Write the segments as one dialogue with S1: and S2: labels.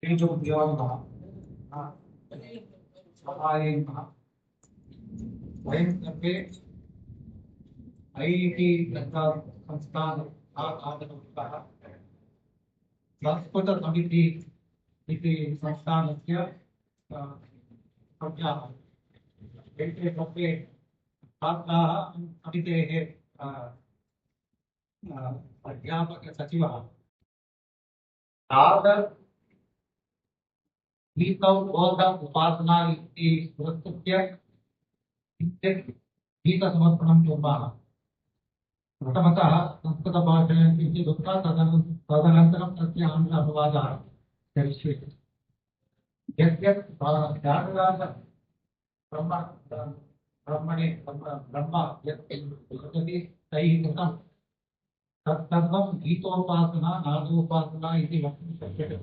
S1: तेजोभ्यो नमः सहाये नमः वयं सर्वे ऐఐटी संस्थान आगतवन्तः संस्कृतसमिति इति संस्थानस्य सभ्याः एते सर्वे छात्राः समितेः अध्यापकसचिवः गीतौ बोध उपासना इति पुरस्कृत्य गीतसमर्पणं कुर्मः। प्रथमतः संस्कृतभाषायां किञ्चित् उक्त्वा तदनन्तरं तस्य आङ्ग्ल अनुवादः करिष्यति। यद्यत् त्यागराज ब्रह्म यत् वदति तैः कृतं तत्सर्वं गीतोपासना नादोपासना इति वक्तुं शक्यते।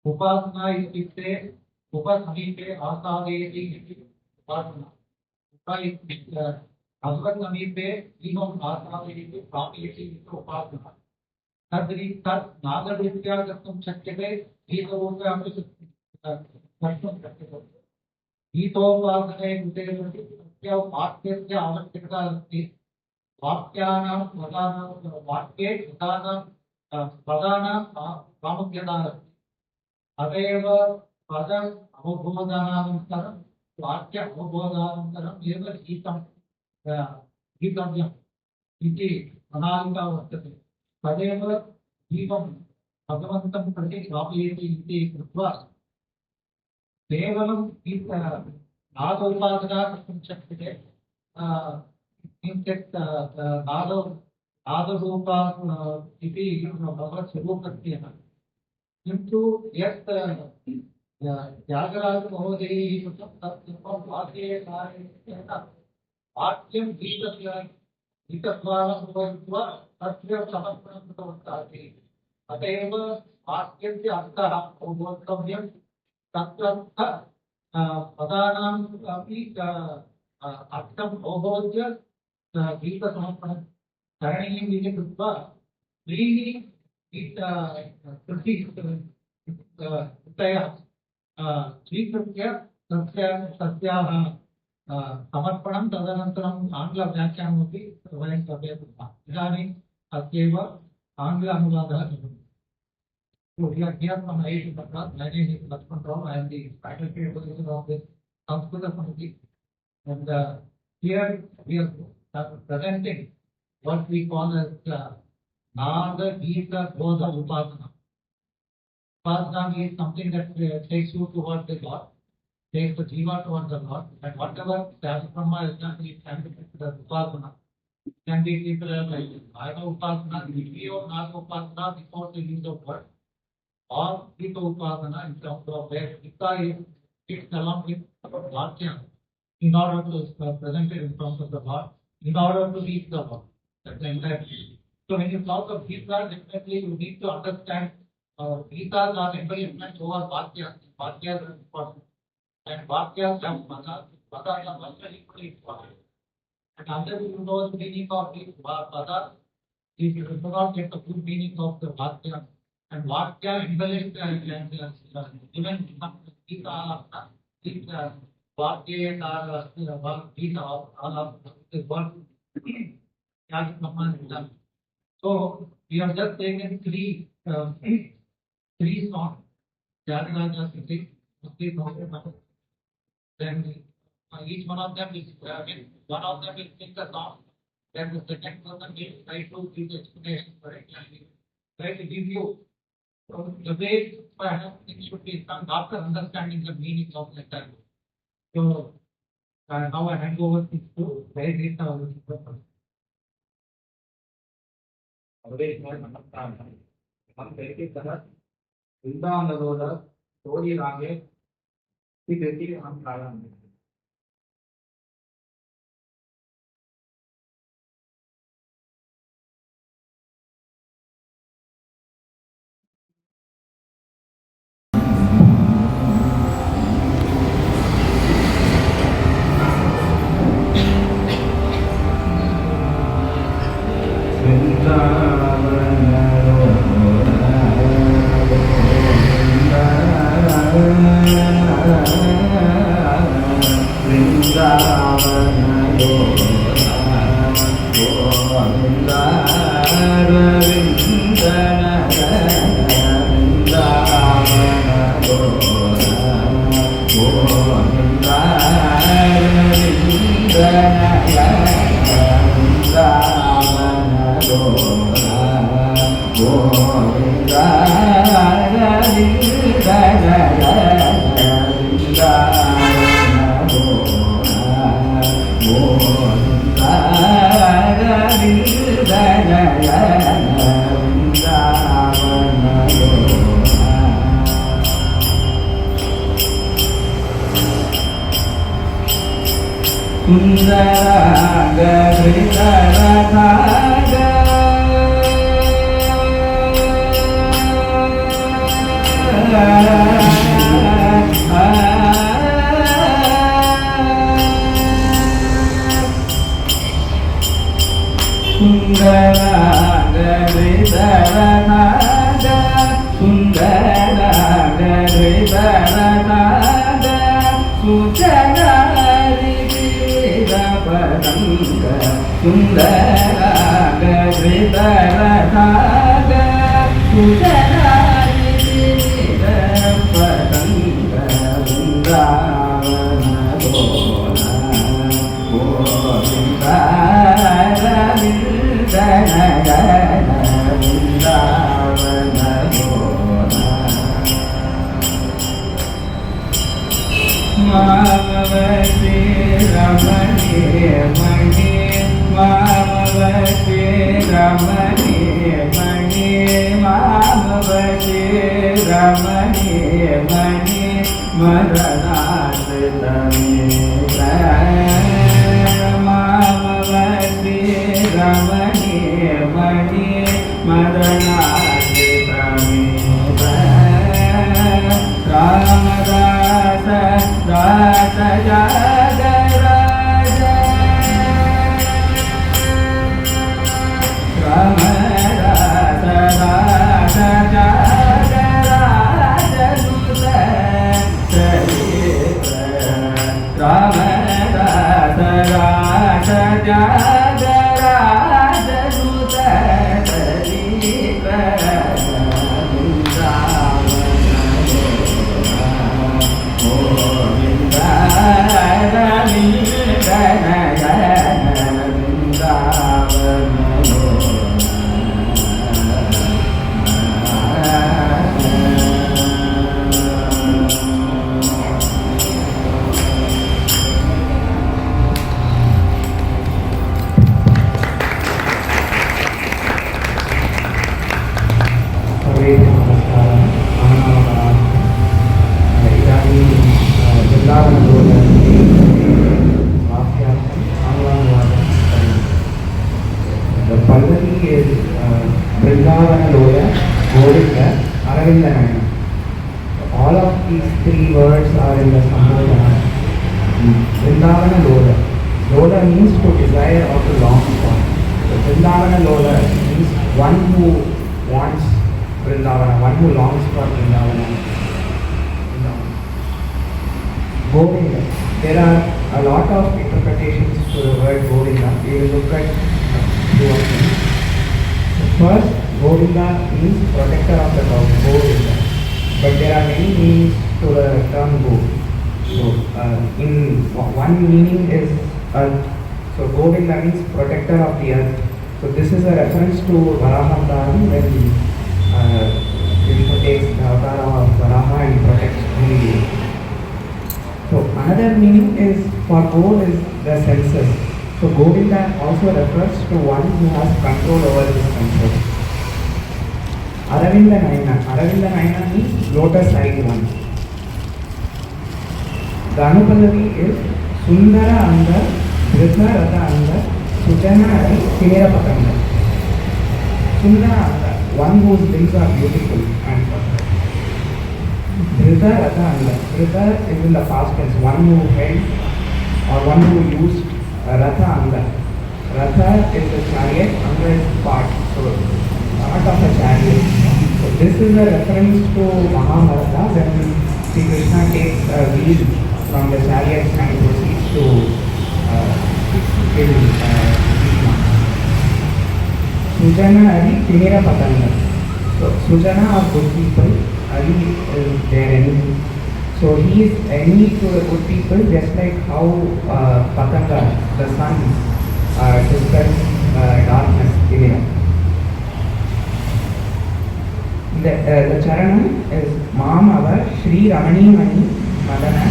S1: उपासना इत्युक्ते उपसमीपे आसादयति इति उपासना। भगवत् समीपे जीवम् आसादयति प्रापयति इति उपासना। तत् नादरीत्या कर्तुं शक्यते, गीतरूपेण अपि कर्तुं शक्यते। गीतोपासने कृते तस्य वाक्यस्य आवश्यकता अस्ति। वाक्यानां पदानां प्रामुख्यता अस्ति। अतएव पद अवबोधनानन्तरं वाक्य अवबोधनानन्तरम् एव गीतव्यम् इति प्रणालिका वर्तते। तदेव जीवं भगवन्तं प्रति प्रापयति इति कृत्वा केवलं नादोपासना कर्तुं शक्यते। किञ्चित् नादरूपा इति भगवत्स्वरूपस्य किन्तु यत् त्यागराज महोदयैः कृतं तत् सर्वं वाक्येन वाक्यं गीतद्वारा भूत्वा तस्य समर्पणं कृतवन्तः ते। अत एव वाक्यस्य अर्थः अवबोधव्यं। तत्र पदानाम् अपि अर्थम् अवबोध्य गीतसमर्पणं करणीयम् इति कृत्वा त्रीणि कृतयः स्वीकृत्य तस्याः समर्पणं तदनन्तरम् आङ्ग्लव्याख्यानमपि वयं सर्वे कुर्मः। इदानीम् अद्यैव आङ्ग्ल अनुवादः भवति। So we are here from IIT Madras. My name is Lakshman Rao. I am the faculty advisor of this Saṃskṛta committee, and here we are presenting what we call as Nada Gita Bodha Upasana. Upasana is something that takes you towards the God, takes the Jiva towards the God, and whatever Brahma has done, it can be considered Upasana. It can be considered like Nada Upasana, Divi or Nada Upasana before the use of word, or Gita Upasana in terms of where Gita is fixed along with Vakya in order to present it in front of the God, in order to reach the God. That's the entire thing. So when you talk of Gita, definitely you need to understand Gitas are embellishment over Vakyas. Vakyas are important. And Vakyas have Padas. Padas are also equally important. And unless you know the meaning of these Padas, you do not get the full meaning of the Vakya. And Vakya embellished and even Gita are Vakya are Gita are the word Tyāgarāja. So we have just taken three songs. Tyāgarāja three. Then each one of them is one of them will sing the song. Then the second person will try to give the explanation for it and try to give you the way perhaps things should be done after understanding the meaning of the entire book. So now I hand over to Jayanti. हम कहते तहत वृंदावनरोध तोड़ी रागे की बेटी हम प्रारंभ
S2: Vrindavanaro Sri Krishna takes a wheel from the chariot and proceeds to kill Bhishma. Sujana Ari Timira Patanga. So Sujana are good people, Ari is their enemy. So he is enemy to the good people, just like how Patanga, the sun, dispels darkness, Timira. The charanam is Mamava Shri Ramani Mani Madana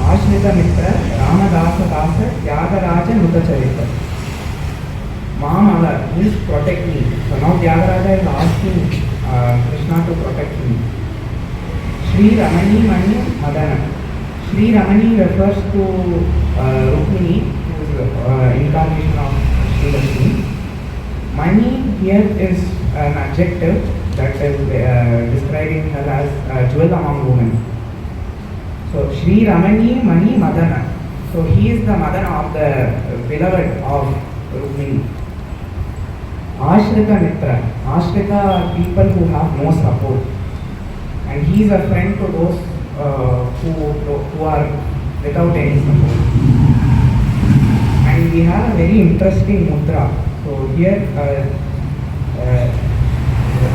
S2: Ashrita Mitra Ramadasa Dasa Tyāgarāja Nutacharita. Mamava, please protect me. So now Tyāgarāja is asking Krishna to protect me. Shri Ramani Mani Madana. Shri Ramani refers to Rukmini, who is incarnation of Sri Lakshmi. Mani here is an adjective that is describing her as jewel among women. So Shri Ramani Mani Madana. So he is the Madana of the beloved of Rukmini. Ashrita Mitra. Ashrita are people who have no support. And he is a friend to those who are without any support. And we have a very interesting mudra. So here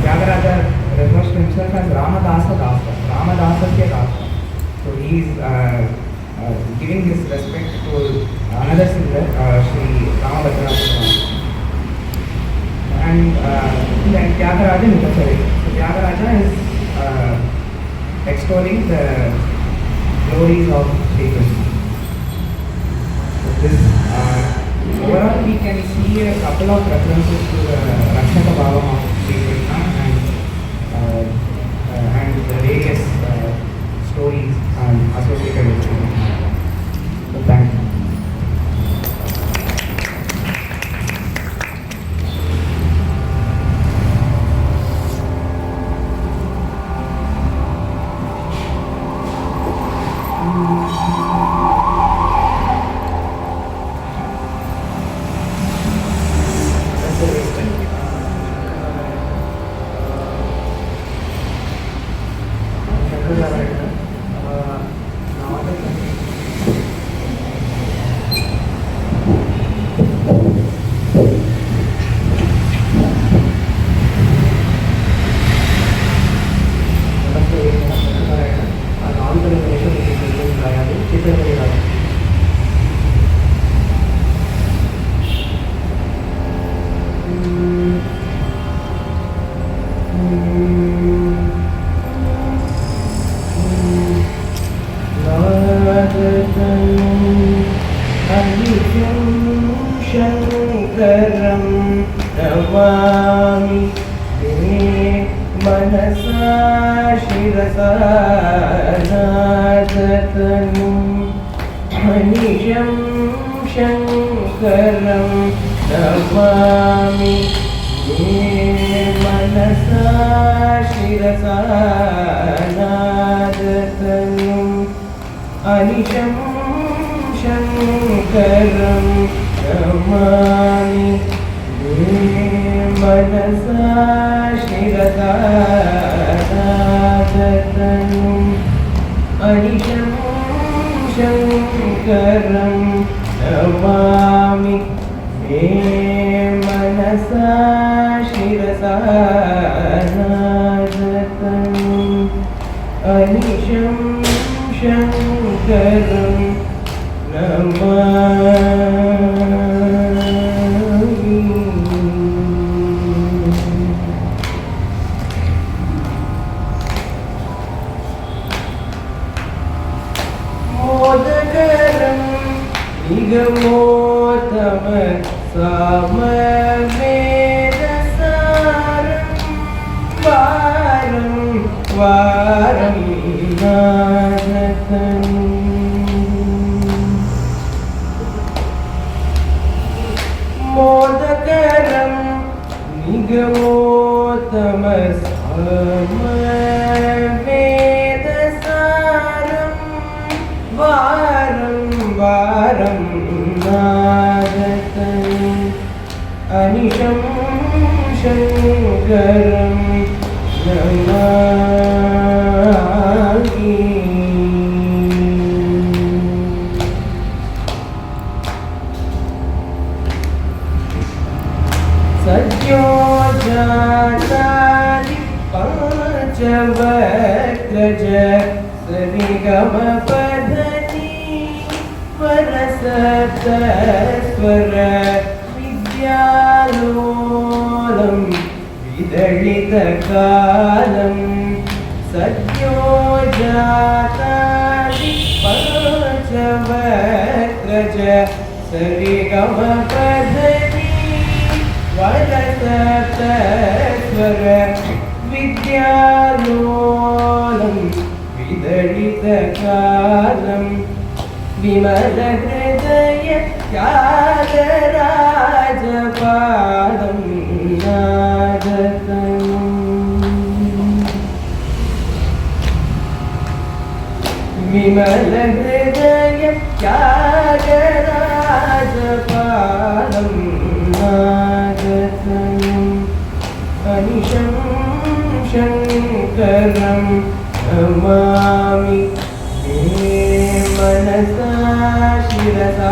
S2: Tyāgarāja refers to himself as Ramadasa Dasa, Ramadasasya Dasa. So he is giving his respect to another singer, Sri Ramabhadraja. And then Tyāgarāja Nutacharita. So Tyāgarāja is extolling the glories of Sri Krishna. So this overall we can see a couple of references to the Rakshaka Bhava of Sri Krishna and the various stories associated with Sri Krishna. So thank you.
S3: Namahi
S2: सरिगमपधनि स्वरसप्तस्वर विद्यालोलं विदलितकालं सद्यो जातादि पञ्चवक्त्रज सरिगमपधनि स्वरसप्तस्वर विद्यालोलं विदलितकालं विमलहृदय त्यागराजपादं नादतनुं विमलहृदय त्यागराजपादं नादतनुं अनिशं शङ्करं नमामि मे मनसा शिरसा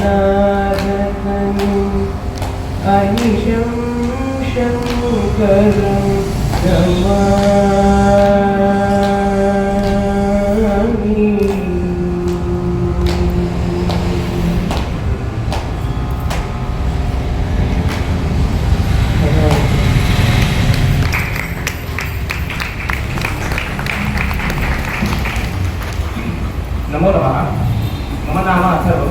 S2: नादतनुं अनिशं शङ्करं नमामि.
S3: नमो नमः. मम नाम अथर्व.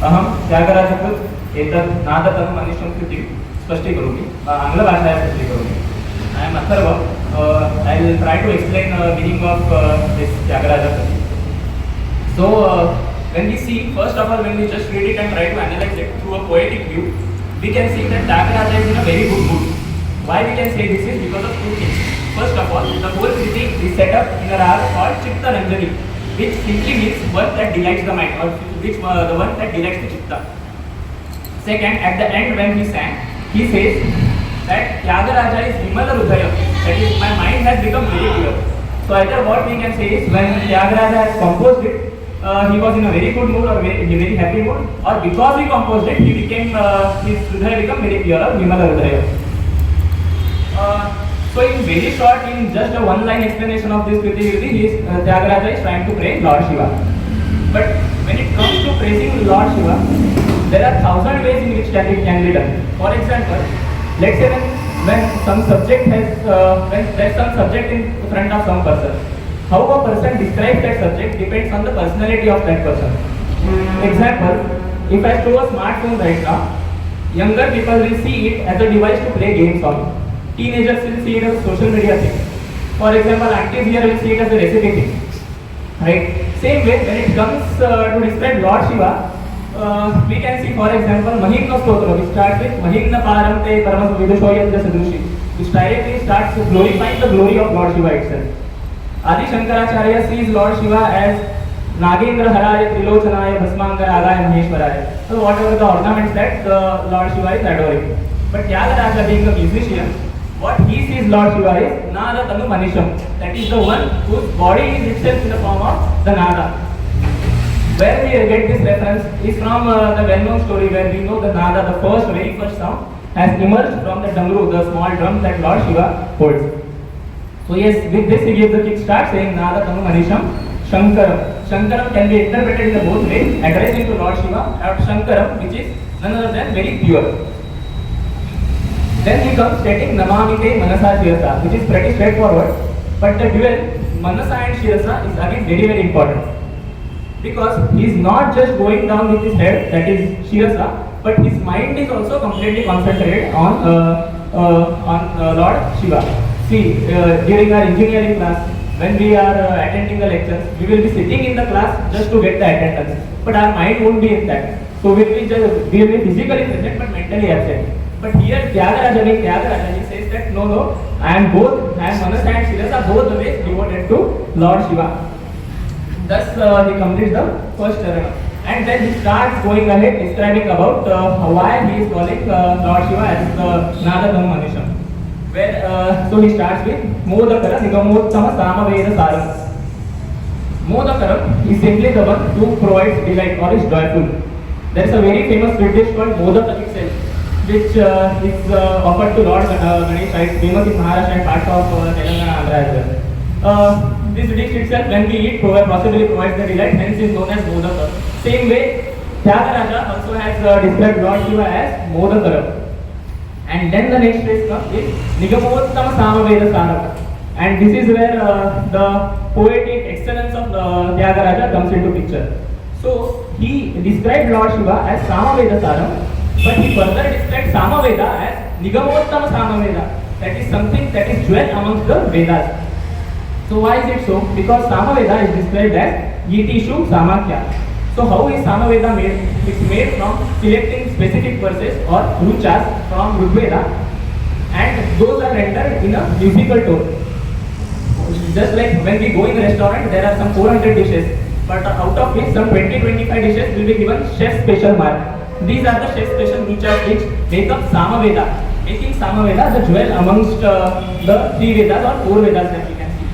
S3: अहं त्यागराजकृत एतत् नादतनुम् अनिशं कृति स्पष्टीकरोमि. आङ्ग्लभाषायां स्पष्टीकरोमि. I am Atharva. I will try to explain the meaning of this Tyāgarāja kriti. So, when we see, first of all, when we just read it and try to analyze it through a poetic view, we can see that Tyāgarāja is in a very good mood. Why we can say this is because of two things. First of all, the whole kriti is set up in a rag called Chitta Ranjani, which simply means one that delights the mind, or which the one that delights the chitta. Second, at the end when he sang, he says that Tyāgarāja is Vimala Hridaya, that is, my mind has become very clear. So either what we can say is, when Tyāgarāja has composed it, he was in a very good mood or very happy mood, or because he composed it, he became his Hridaya become very clear, or Vimala Hridaya. So in very short, in just a one-line explanation of this kriti, Tyāgarāja is trying to praise Lord Shiva. But when it comes to praising Lord Shiva, there are 1,000 ways in which it can be done. For example, let's say when some subject has, when there's some subject in front of some person, how a person describes that subject depends on the personality of that person. Example, if I show a smartphone right now, younger people will see it as a device to play games on. Teenagers will see it as a social media thing. For example, aunties here will see it as a recipe thing. Right? Same way, when it comes to describe Lord Shiva, we can see, for example, Mahimna Stotra, which starts with Mahimna Paramte Paramas Vidushoyam Sadrushi, which directly starts glorifying the glory of Lord Shiva itself. Adi Shankaracharya sees Lord Shiva as Nagendra Haraya Trilochanaya Bhasmangaragaya Maheshwaraya. So whatever the ornaments that the Lord Shiva is adoring. But Tyāgarāja, being a musician, what he sees Lord Shiva is Nada Tanu Manisham, that is the one whose body is itself in the form of the Nada. Where we get this reference is from the well-known story where we know the Nada, the very first sound, has emerged from the Damru, the small drum that Lord Shiva holds. So yes, with this he gives the kickstart saying Nada Tanu Manisham Shankara. Shankaram can be interpreted in both ways, addressing to Lord Shiva, or Shankaram, which is none other than very pure. Then he comes stating Namamite Manasa Shirasa, which is pretty straightforward, but the dual Manasa and Shirasa is again very important. Because he is not just going down with his head, that is Shirasa, but his mind is also completely concentrated on Lord Shiva. See, during our engineering class, when we are attending the lectures, we will be sitting in the class just to get the attendance, but our mind won't be in that. So we will be physically present but mentally absent. But here Tyāgarāja, he says that no, I am both, I am Manasa and Shirasa, both the ways devoted to Lord Shiva. Thus he completes the first charana. And then he starts going ahead describing about why he is calling Lord Shiva as the Nada Tanu Manisham. Where, so he starts with Modakara Nigamottama Samaveda Saram. Modakara is simply the one who provides delight or is joyful. There is a very famous sweet dish called Modaka itself, which is offered to Lord Ganesh, right? Famous in Maharashtra and parts of Telangana, Andhra as well. This dish itself, when we eat, possibly provides the delight, hence is known as Modaka. Same way, Tyāgarāja also has described Lord Shiva as Modakara. And then the next phrase comes is Nigamottama Samaveda Saram. And this is where the poetic excellence of Tyāgarāja comes into picture. So he described Lord Shiva as Samaveda Saram, but he further described Samaveda as Nigamottama Samaveda. That is something that is jewel amongst the Vedas. So why is it so? Because Samaveda is described as Yitishu Samakhya. So how is Samaveda made? It's made from selecting specific verses or ruchas from Rigveda, and those are rendered in a musical tone. Just like when we go in a restaurant, there are some 400 dishes, but out of which some 20-25 dishes will be given chef special mark. These are the chef special ruchas which make up Samaveda, making Samaveda the jewel amongst the 3 Vedas or 4 Vedas that we can see.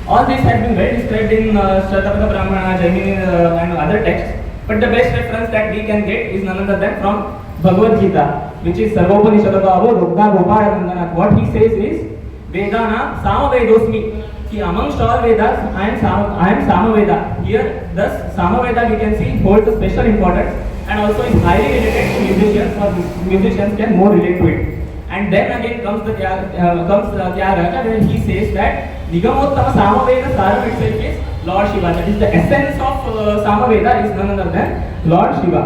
S3: All this has been well described in Shatabada Brahmana, Jayanti and other texts, but the best reference that we can get is none other than from Bhagavad Gita, which is Sarvopanishadabhavo Rogda Gopala Nandana. What he says is, Vedana Samavedosmi. See, amongst all Vedas, I am Samaveda. Here, thus Samaveda we can see holds a special importance and also is highly related to musicians, or musicians can more relate to it. And then again comes Tyāgarāja, where he says that Nigamottama Samaveda Saram itself is Lord Shiva. That is the essence of Samaveda is none other than Lord Shiva.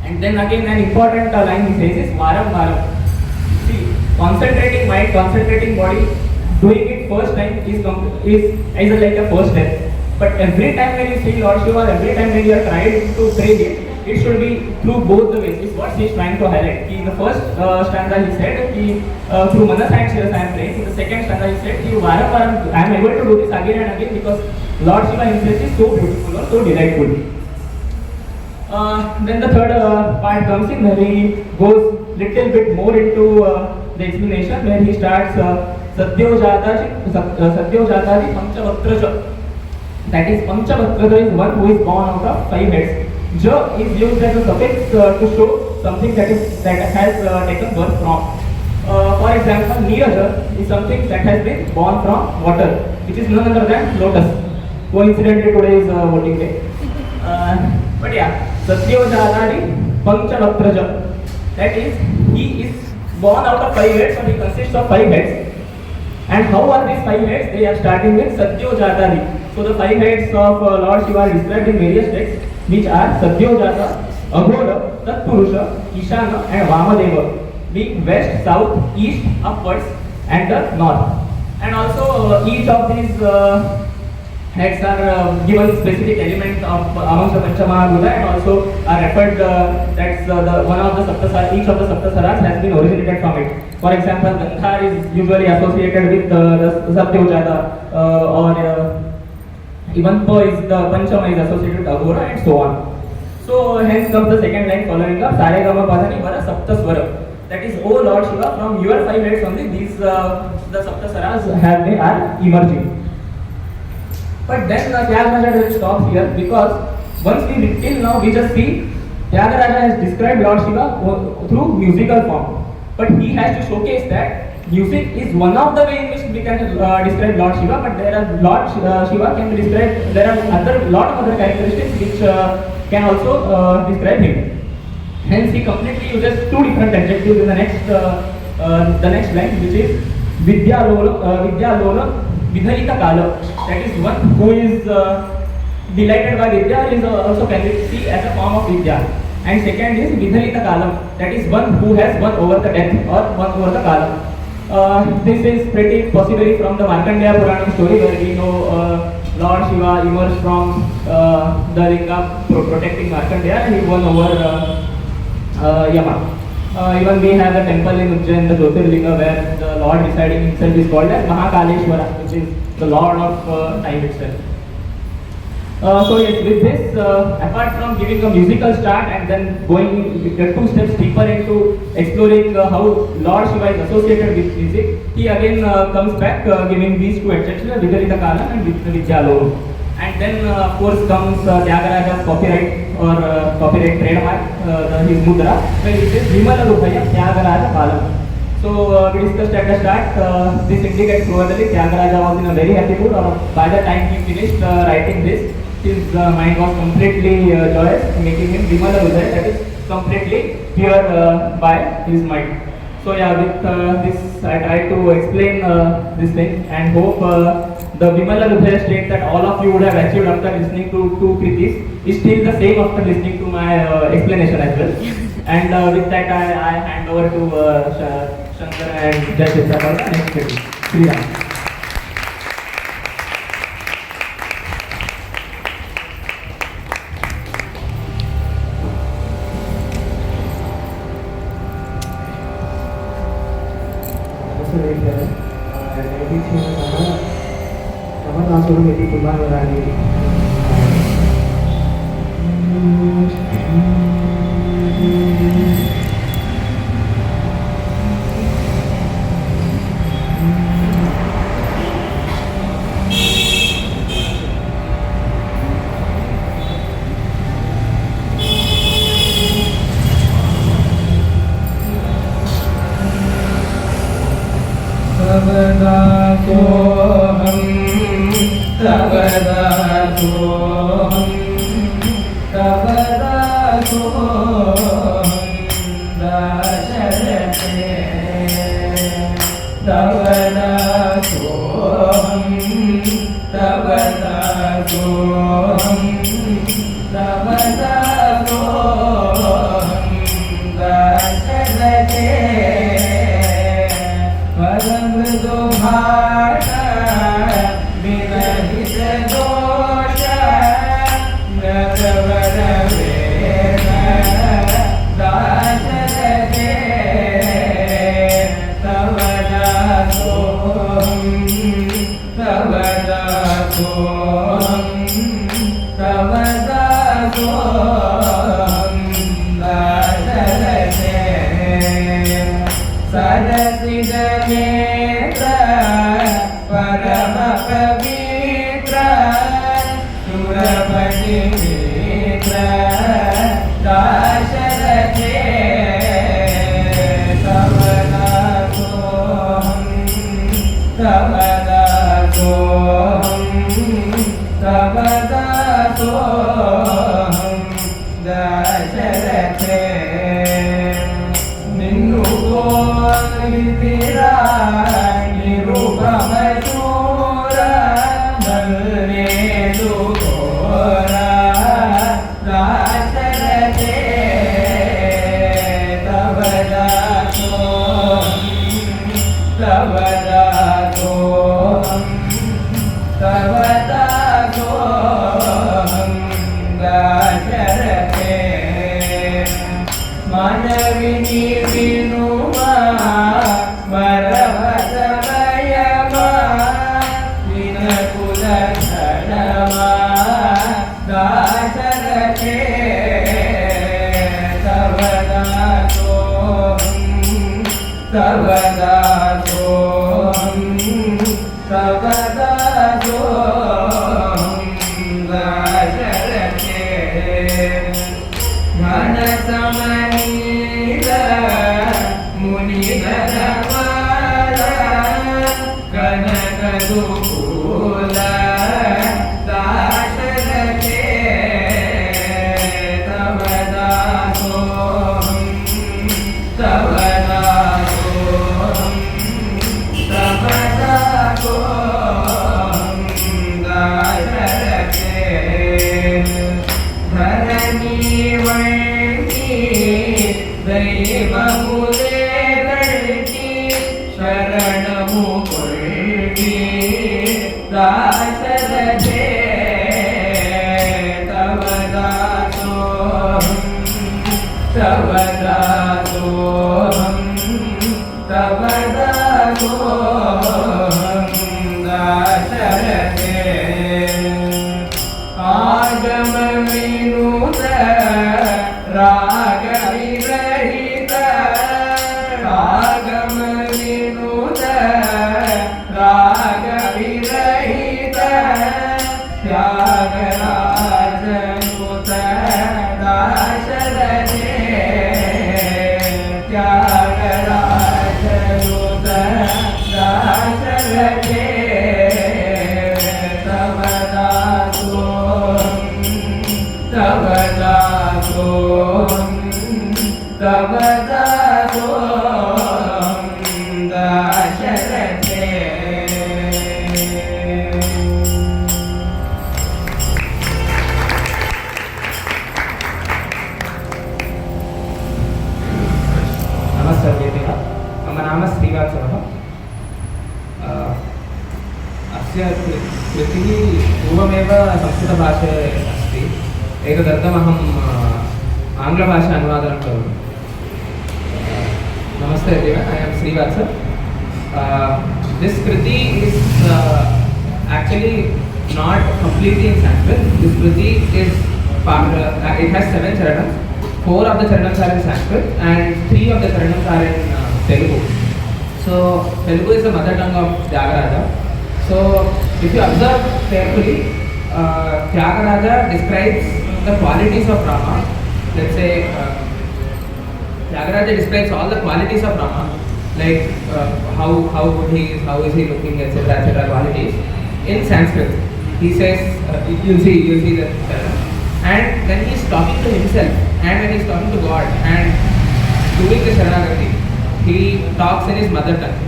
S3: And then again an important line he says is Varam Varam. See, concentrating mind, concentrating body, doing it first time is like a first step. But every time when you see Lord Shiva, every time when you are trying to pray him, it should be through both the ways. Is what he is trying to highlight. In the first stanza he said, through Manas and Shiras I am praying. In the second stanza he said, Varam Varam, I am able to do this again and again because Lord Shiva himself is so beautiful or so delightful. Then the third part comes in, where he goes little bit more into the explanation, where he starts Sadyojatadi Panchavaktraja. That is, Panchavaktraja is one who is born out of 5 heads. Ja is used as a suffix to show something that has taken birth from. For example, Niraja is something that has been born from water, which is none other than lotus. Coincidentally, today is voting day. But yeah, Satyojatadi Panchavaktraja. That is, he is born out of 5 heads, or he consists of 5 heads. And how are these 5 heads? They are starting with Satyojatadi. So the 5 heads of Lord Shiva are described in various texts, which are Satyojata, Aghora, Tatpurusha, Ishana and Vamadeva, being west, south, east, upwards and the north. And also each of these heads are given specific element of amongst the Panchamahabhuta, and also are referred, that's one of the Saptasara, each of the Saptasaras has been originated from it. For example, Gandhar is usually associated with the Satyojata, or even Po is the Panchama is associated with Aghora, and so on. So hence comes the second line following up, Saregama Padani Vara Saptaswara. That is, O Lord Shiva, from your 5 heads only these the Saptasaras they are emerging. But then Tyāgarāja will stop here, because once till now we just see Tyāgarāja has described Lord Shiva through musical form. But he has to showcase that music is one of the ways in which we can describe Lord Shiva, but there are Lord Shiva can be described, there are lot of other characteristics which can also describe him. Hence he completely uses 2 different adjectives in the next line, which is Vidyalola Vidharita Kala. That is, one who is delighted by Vidya is also can be seen as a form of Vidya. And second is Vidharita Kalam. That is, one who has won over the death or won over the Kalam. This is pretty possibly from the Markandeya Purana story, where we know Lord Shiva emerged from the linga protecting Markandeya, and he won over Yama. Even we have a temple in Ujjain, the Jyotirlinga, where the Lord residing himself is called as Mahakaleshwara, which is the Lord of time itself. So yes, with this, apart from giving a musical start and then going 2 steps deeper into exploring how Lord Shiva is associated with music, he again comes back giving these 2 adjectives, Vidharita Kala and Vidyalolo. And then of course comes Tyāgarāja's copyright or copyright trademark, his mudra, where it says Vimala Rupaya Tyāgarāja Kalam. So we discussed at the start, this indicates probably Tyāgarāja was in a very happy mood, or by the time he finished writing this, his mind was completely joyous, making him Vimala Hridaya, that is completely pure by his mind. So yeah, with this I try to explain this thing and hope the Vimala Hridaya state that all of you would have achieved after listening to two kritis is still the same after listening to my explanation as well. And with that I hand over to Shankar and Jayanti for the next kriti. Sri Ram.
S2: Tyāgarāja
S3: अस्य कृतिः पूर्वमेव संस्कृतभाषे अस्ति। एतदर्थमहं आङ्ग्लभाषा अनुवादनं करोमि। Namaste everyone, I am Srivatsa. This kriti is actually not completely in Sanskrit. This kriti is it has 7 charanams. 4 of the charanams are in Sanskrit and 3 of the charanams are in Telugu. So Telugu is the mother tongue of Tyāgarāja. So if you observe carefully, Tyāgarāja describes the qualities of Rama. Let's say Tyāgarāja describes all the qualities of Rama, like how good he is, how is he looking, etc. qualities in Sanskrit. He says, you'll see that. And when he is talking to himself, and when he is talking to God, and doing the Sharanagati, he talks in his mother tongue.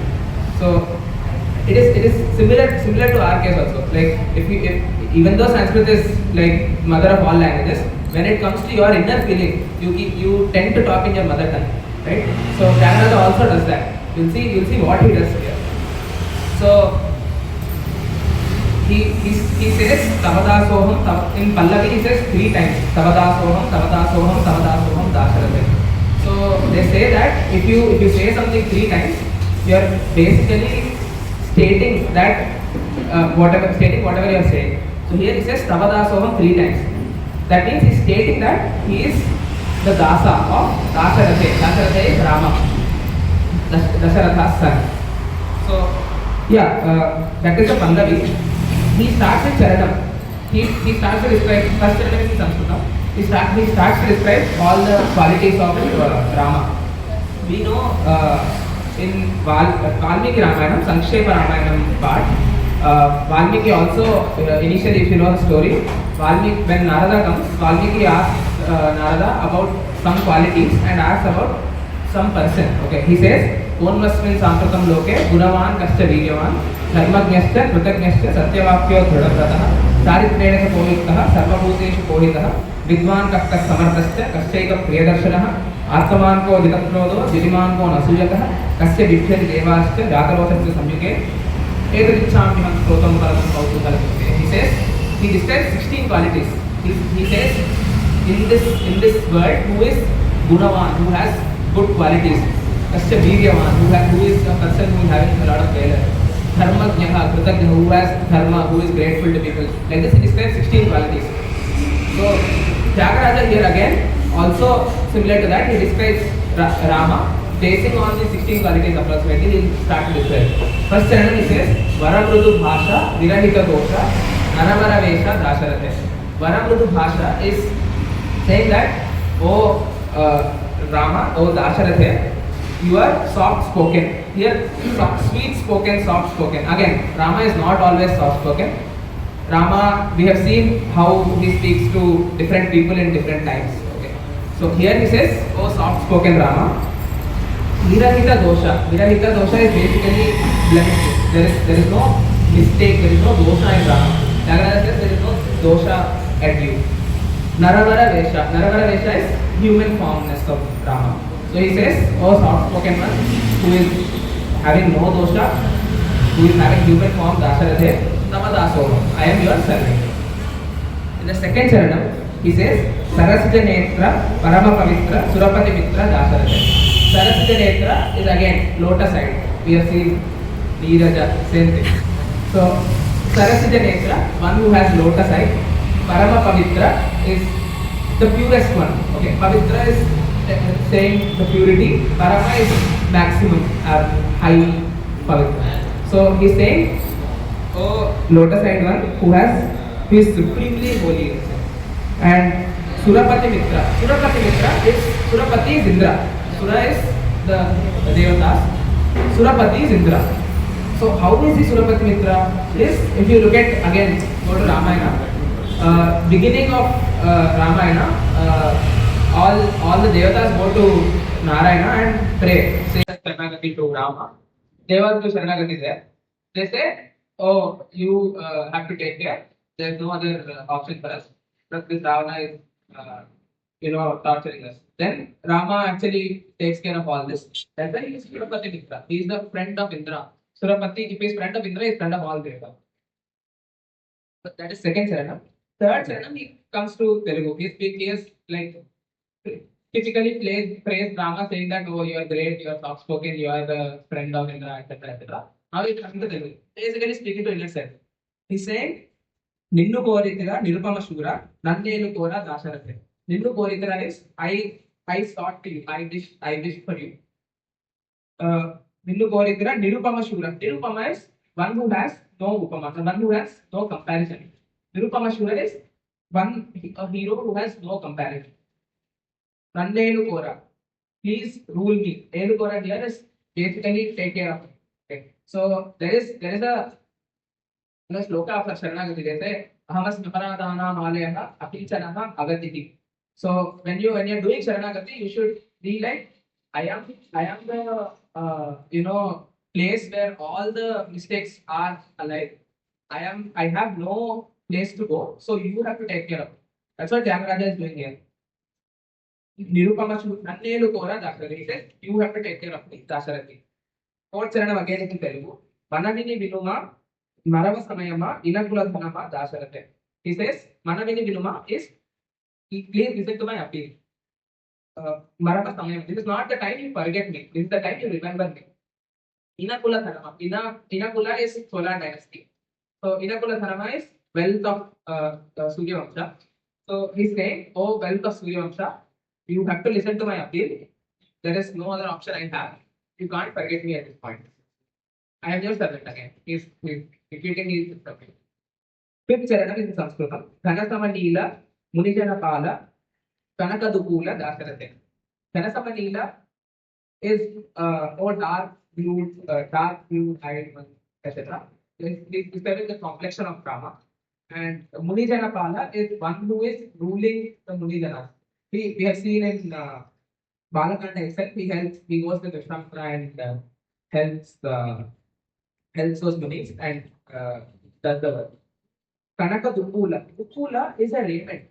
S3: So it is similar to our case also. Like if even though Sanskrit is like mother of all languages, when it comes to your inner feeling, you tend to talk in your mother tongue, right? So Tyāgarāja also does that. You'll see what he does here. So he says Tavadasoham. In Pallavi he says 3 times Tavadasoham, Tavadasoham, Tavadasoham, Dasharathe. So they say that if you say something 3 times, you are basically stating that whatever you are saying. So here he says Tavadasoham 3 times. That means he is stating that he is the Dasa of Dasharathe. Dasharathe is Rama, Dasharatha's son. So that is the Pallavi. He starts with Charanam. He starts to describe, first Charanam is in Saṃskṛta. He starts to describe all the qualities of Rama. We know in Valmiki Ramayanam, Saṃskṛta Ramayanam part, Valmiki also, initially if you know the story, when Narada comes, Valmiki asks Narada about some qualities and asks about some person. Okay, he says, Onvasmin Saṃskṛtam loke, Gunavan kascha Viryavan, Dharmajñascha, Kృతజ్ఞశ్చ, Satyavakyo Dhrudavratah, Charitrena Povitah, Sarvabhuteshu Pohitah, Vidvan Kakka Samartascha, Kaschaika Priyadarshanaha, Atmanko Vitatnodo, Dilimanko Nasuyatah, Kasya Viphyati Devascha, Jatarosascha Samyuke, Etadichāmiham Krotam Paramam Kautukalakute. He describes 16 qualities. He says in this world who is Gunavan, who has good qualities. Kasya Viryavan, who is a person who is having a lot of valor. Dharmajñaha, Kṛtajñaha, who has dharma, who is grateful to people. Like this he describes 16 qualities. So Tyāgarāja here again, also similar to that, he describes Rama. Basing on the 16 qualities approximately, he will start to describe. First charanam he says, Varamrudu Bhasha, Virahita Dosha, Naravara Vesha, Dasharathe. Varamrudu Bhasha is saying that, oh Rama, oh Dasharathe, you are soft spoken. Here, sweet spoken, soft spoken. Again, Rama is not always soft spoken. Rama, we have seen how he speaks to different people in different times. Okay. So here he says, oh soft spoken Rama. Virahita dosha. Virahita dosha is basically blemishes. There is no mistake, there is no dosha in Rama. Tyāgarāja says there is no dosha at you. Naravara Vesha. Naravara Vesha is human formness of Rama. So he says, oh soft spoken one, who is having no dosha, who is having human form, Dasharathe, Tamadasoham, I am your servant. In the second charanam, he says, Sarasija Netra, Parama Pavitra, Surapati Mitra, Dasharathe. Sarasija Netra is again lotus eyed. We have seen Neeraja, same thing. So Sarasija Netra, one who has lotus eye. Parama Pavitra is the purest one. Okay, Pavitra is saying the purity. Parama is maximum, high Pavitra. So he is saying, oh lotus eyed one who is supremely holy. And Surapati Mitra. Surapati Mitra is, Surapati is Indra. Sura is the Devatas. Surapati is Indra. So how is he Surapati Mitra? Is, if you look at, again, go to Ramayana. Beginning of Ramayana, all the Devatas go to Narayana and pray. Say Sharanagati to Rama. Devas do Sharanagati there. They say, oh, you have to take care. There is no other option for us. But this Ravana is, torturing us. Then Rama actually takes care of all this. That's why he is Surapati Mitra. He is the friend of Indra. Surapati, if he is friend of Indra, he is friend of all Devas. But that is second Charanam. Third Charanam, he comes to Telugu. He is like typically praise Rama saying that, oh, you are great, you are soft spoken, you are the friend of Indra, etc. etc. Now he comes to Telugu. Basically speaking to himself. He's saying, నిన్ను కోరితిరా నిరుపమ శూర నన్నేను కోరా దాశరథే. నిన్ను కోరితిరా is I sought to you, I wish for you. నిన్ను కోరితిరా నిరుపమ శూర. Nirupama is one who has no upama, one who has no comparison. Nirupama shura is a hero who has no comparison. Nannenu kora, please rule me. Nenu kora here is basically take care of me. Okay. So there is a sloka of Sharanagati. They say ahamas maharadana malayana apinchanaha agatiti. So when you're doing Sharanagati, you should be like, I am the place where all the mistakes are alive. I have no place to go, so you have to take care of it. That's what Tyāgarāja is doing here. Nirupama Nannelu Kora Dasarathi. He says, you have to take care of me, Dasarathi. Fourth Charanam again in Telugu. Manavini Vinuma Marava Samayama Inakula Dhanama Dasarathi. He says, Manavini Vinuma is, please listen to my appeal. Marava Samayama. This is not the time you forget me. This is the time you remember me. Inakula Dhanama. Inakula is Solar dynasty. So Inakula Dhanama is wealth of Surya Vamsha. So he's saying, oh, wealth of Surya Vamsha, you have to listen to my appeal. There is no other option I have. You can't forget me at this point. I am your servant again. He's repeating his appeal. Fifth Charanam is in Saṃskṛta. Dhanasamanila Munijana Pala Kanakadukula Dasarathe. Dhanasamanila is dark blue eyed, etc. This is the complexion of Rama. And Munijana Pala is one who is ruling the Munijanas. We have seen in Balakanda itself, he goes to Saṃskṛta and helps those munis and does the work. Kanaka Dupula. Dupula is a raiment.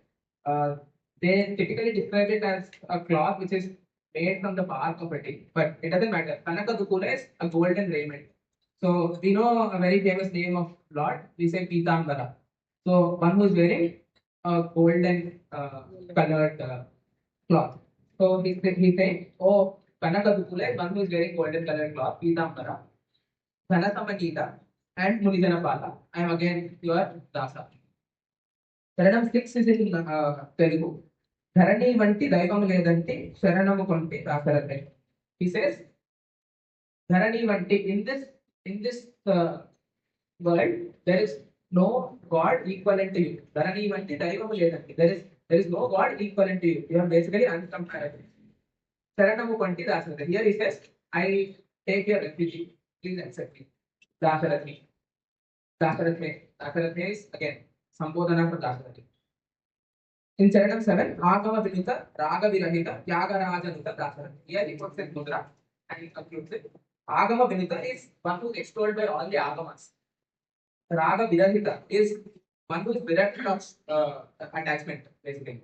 S3: They typically describe it as a cloth which is made from the bark of a tree, but it doesn't matter. Kanaka Dupula is a golden raiment. So we know a very famous name of Lord. We say Pītāmbara. So one who is wearing a golden colored cloth. So he's saying, oh, Kanaka Dupula is one who is wearing golden colored cloth, Pītāmbara, Dhanasamanila, and Munijana Pala. I am again your Dasa. Charanam 6 is in Telugu. Dharani vanti daivamu ledanti sharanamu konti Dasarathe. He says, Dharani vanti, in this world, there is no God equivalent to you. Dharani vanti daivamu ledanti. There is no God equivalent to you. You are basically uncomparable. Sharanamu konti Dasarathe. Here he says, I take your refuge. Please accept me. Dasarathe. Dasarathe is again Sambodhana for Dasarathe. In Charanam 7, Agama Vinuta, Raga Virahita, Tyāgarāja Nuta Dasarathe. Here he puts it Mudra and he concludes it. Agama Vinuta is one who is extolled by all the Agamas. Raga Virahita is one who is bereft of attachment, basically.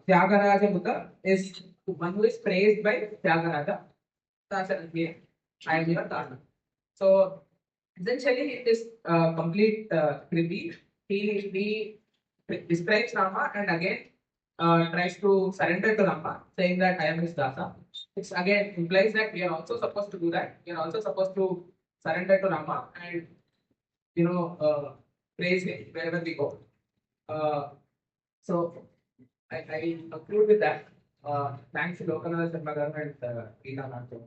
S3: Tyāgarāja Nuta is one who is praised by Tyāgarāja. Dasarathe, I am your Dana. So essentially, it is complete repeat. He describes Rama and again tries to surrender to Rama, saying that I am his Dasa. It again implies that we are also supposed to do that. We are also supposed to surrender to Rama and praise him wherever we go. So I conclude with that. Thanks to Lokanath Sharma and Rina Nanto.